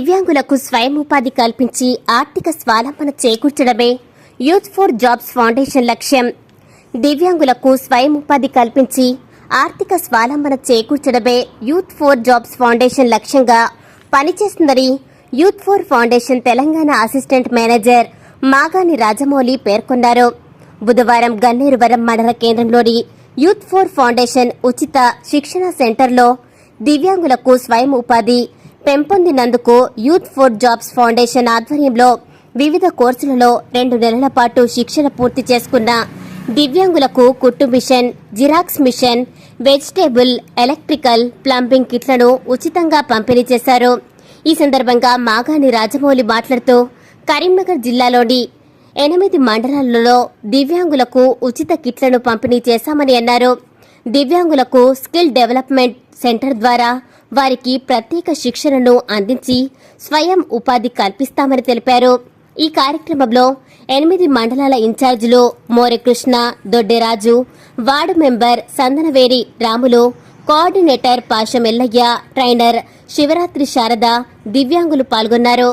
దివ్యాంగులకు స్వయం ఉపాధి కల్పించి ఆర్థిక స్వావలంబన చేకూర్చడమే యూత్ ఫర్ జాబ్స్ ఫౌండేషన్ లక్ష్యం. దివ్యాంగులకు స్వయం ఉపాధి కల్పించి ఆర్థిక స్వావలంబన చేకూర్చడమే యూత్ ఫర్ జాబ్స్ ఫౌండేషన్ లక్ష్యంగా పనిచేస్తుందని youth for foundation Telangana assistant manager మాగాని రాజమౌళి పేర్కొన్నారు. బుధవారం గన్నేరువరం మండల కేంద్రంలోని యూత్ ఫర్ ఫౌండేషన్ ఉచిత శిక్షణ సెంటర్లో దివ్యాంగులకు స్వయం ఉపాధి పెంపొందినందుకు యూత్ ఫర్ జాబ్స్ ఫౌండేషన్ ఆధ్వర్యంలో వివిధ కోర్సులలో 2 నెలల పాటు శిక్షణ పూర్తి చేసుకున్న దివ్యాంగులకు కుట్టు machine, xerox machine, vegetable, electrical, plumbing కిట్లను ఉచితంగా పంపిణీ చేశారు. ఈ సందర్భంగా మాగాని రాజమౌళి మాట్లాడుతూ కరీంనగర్ జిల్లాలోని 8 మండలాలలో దివ్యాంగులకు ఉచిత కిట్లను పంపిణీ చేశామని అన్నారు. దివ్యాంగులకు స్కిల్ డెవలప్మెంట్ సెంటర్ ద్వారా వారికి ప్రత్యేక శిక్షణను అందించి స్వయం ఉపాధి కల్పిస్తామని తెలిపారు. ఈ కార్యక్రమంలో 8 మండలాల ఇన్ఛార్జీలు Morekrishna, Dodderaju, ward member Sandanaveri Ramulu, coordinator Pashamellaiah, trainer Shivaratri Sharada, దివ్యాంగులు పాల్గొన్నారు.